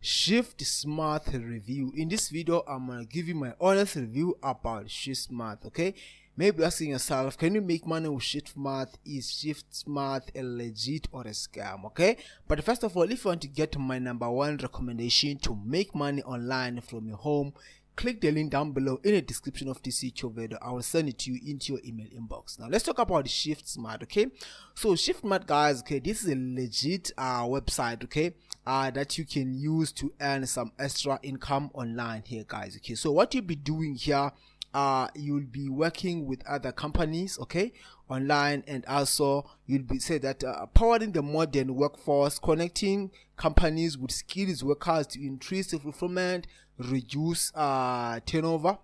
ShiftSmart review. In this video, I'm gonna give you my honest review about ShiftSmart. Okay, maybe asking yourself, can you make money with ShiftSmart? Is ShiftSmart a legit or a scam? Okay, but first of all, if you want to get my #1 recommendation to make money online from your home, click the link down below in the description of this YouTube video. I will send it to you into your email inbox. Now let's talk about ShiftSmart. Okay, so ShiftSmart, guys, okay, this is a legit website, okay, that you can use to earn some extra income online here, guys. Okay, so what you'll be doing here, you'll be working with other companies, okay, online, and also you'll be powering the modern workforce, connecting companies with skilled workers to increase fulfillment, reduce turnover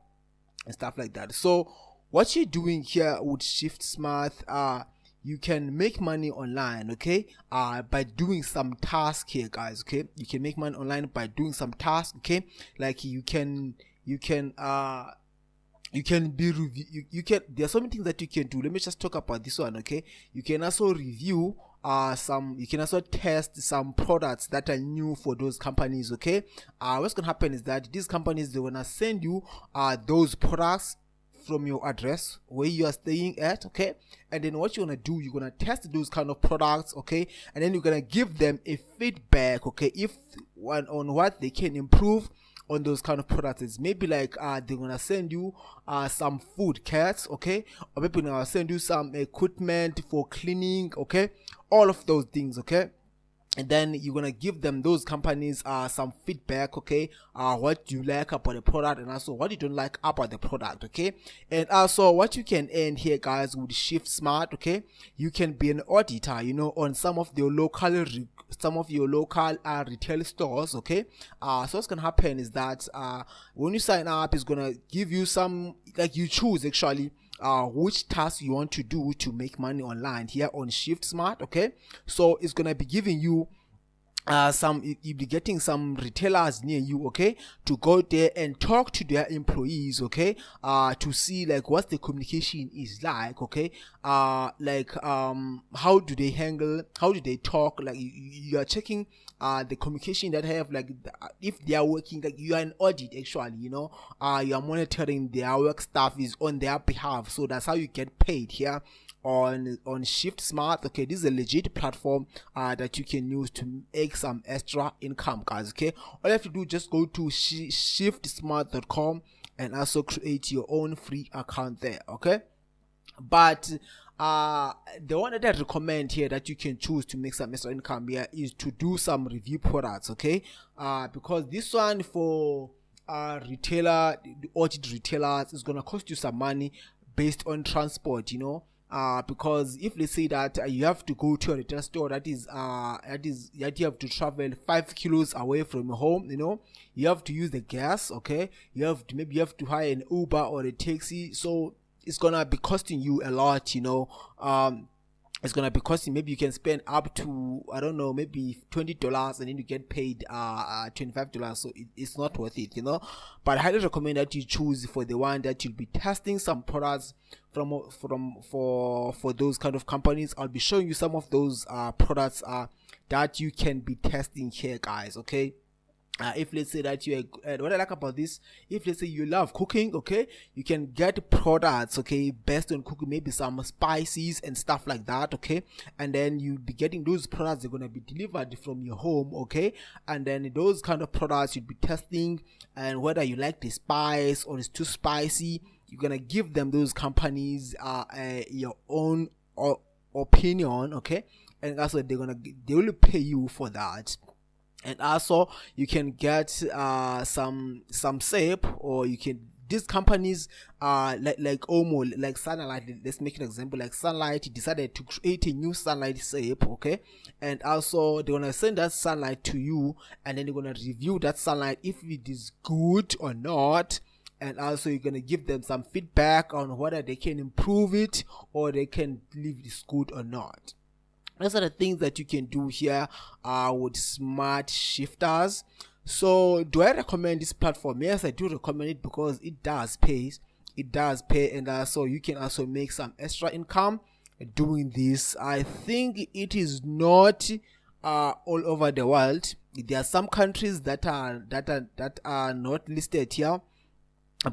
and stuff like that. So what you're doing here with ShiftSmart, you can make money online, okay, by doing some tasks here, guys. Okay, you can make money online by doing some tasks, okay, like you can there's so many things that you can do. Let me just talk about this one. Okay, you can also review you can also test some products that are new for those companies. Okay, what's gonna happen is that these companies, they're gonna send you those products from your address where you are staying at, okay, and then what you're gonna do, you're gonna test those kind of products, okay, and then you're gonna give them a feedback, okay, on what they can improve on those kind of products. It's maybe like they're gonna send you some food kits, okay, or maybe they're gonna send you some equipment for cleaning, okay, all of those things, okay, and then you're gonna give them, those companies, some feedback, okay, what you like about the product and also what you don't like about the product, okay. And also what you can earn here, guys, with ShiftSmart, okay, you can be an auditor, you know, on some of your local retail stores, okay. So what's gonna happen is that when you sign up, it's gonna give you some, like, you choose actually which task you want to do to make money online here on ShiftSmart, okay. So it's gonna be giving you you'll be getting some retailers near you, okay, to go there and talk to their employees, okay, to see like what the communication is like, okay, how do they talk, like you are checking the communication that have, like, if they are working, like you are an audit actually, you know, you are monitoring their work stuff is on their behalf. So that's how you get paid here on ShiftSmart. Okay, this is a legit platform that you can use to make some extra income, guys. Okay, all you have to do, just go to shiftsmart.com and also create your own free account there, okay. But the one that I recommend here that you can choose to make some extra income here is to do some review products, okay, because this one for the audit retailers is gonna cost you some money based on transport, you know. Because if let's say that you have to go to a retail store that you have to travel 5 kilos away from your home, you know, you have to use the gas, okay, you have to hire an Uber or a taxi, so it's gonna be costing you a lot, you know. It's gonna be costing, maybe you can spend up to, I don't know, maybe $20 and then you get paid $25, so it's not worth it, you know. But I highly recommend that you choose for the one that you'll be testing some products for those kind of companies. I'll be showing you some of those products that you can be testing here, guys, okay. If let's say that what I like about this, if let's say you love cooking, okay, you can get products, okay, based on cooking, maybe some spices and stuff like that, okay, and then you'll be getting those products. They're gonna be delivered from your home, okay, and then those kind of products you'll be testing, and whether you like the spice or it's too spicy, you're gonna give them, those companies, your own opinion, okay, and also they will pay you for that. And also you can get some soap, or you can, these companies like Omo, like Sunlight, let's make an example, like Sunlight decided to create a new Sunlight soap, okay, and also they're gonna send that Sunlight to you, and then they're gonna review that Sunlight if it is good or not, and also you're gonna give them some feedback on whether they can improve it or they can leave this good or not. Those are the things that you can do here with smart shifters. So do I recommend this platform? Yes, I do recommend it because it does pay, and so you can also make some extra income doing this. I think it is not all over the world. there are some countries that are not listed here,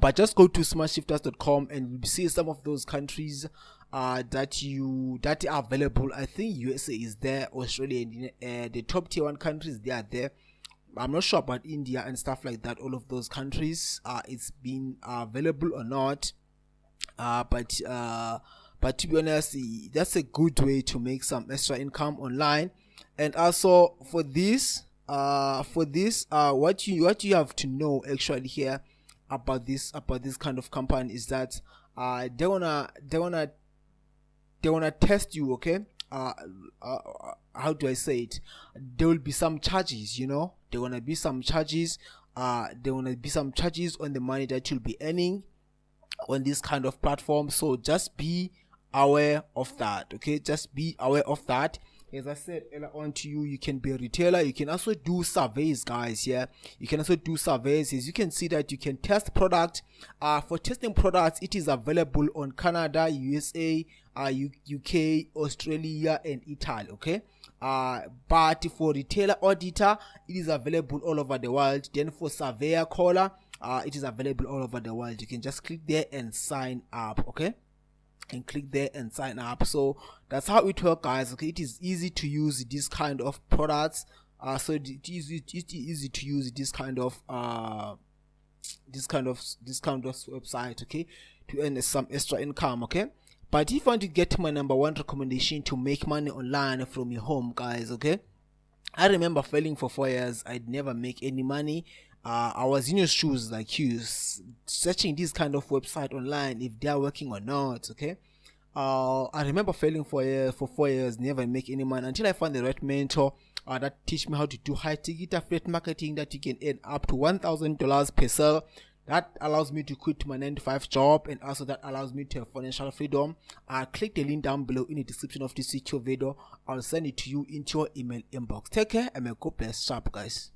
but just go to smartshifters.com and you see some of those countries that are available. I think USA is there, Australia, and the top tier 1 countries, they are there. I'm not sure about India and stuff like that. All of those countries, it's been available or not. But to be honest, that's a good way to make some extra income online. And also for this, what you have to know actually here about this kind of company is that they wanna test you, okay? How do I say it? There will be some charges, there wanna be some charges. There wanna be some charges on the money that you'll be earning on this kind of platform. So just be aware of that, okay? Just be aware of that. As I said earlier on to you, you can be a retailer. You can also do surveys, guys. Yeah, you can also do surveys. As you can see that you can test product. For testing products, it is available on Canada, USA, UK, Australia, and Italy. Okay. But for retailer auditor, it is available all over the world. Then for surveyor caller, it is available all over the world. You can just click there and sign up. Okay. And click there and sign up. So that's how it works, guys. Okay, it is easy to use this kind of products. So it is easy to use this kind of website, okay, to earn some extra income. Okay, but if you want to get my number 1 recommendation to make money online from your home, guys, okay, I remember failing for 4 years. I'd never make any money. I was in your shoes like you, searching this kind of website online if they are working or not. Okay, I remember failing for 4 years, never make any money until I found the right mentor that teach me how to do high ticket affiliate marketing that you can earn up to $1,000 per sale. That allows me to quit my 9-to-5 job, and also that allows me to have financial freedom. Click the link down below in the description of this secure video. I'll send it to you into your email inbox. Take care and may God bless. Sharp, guys.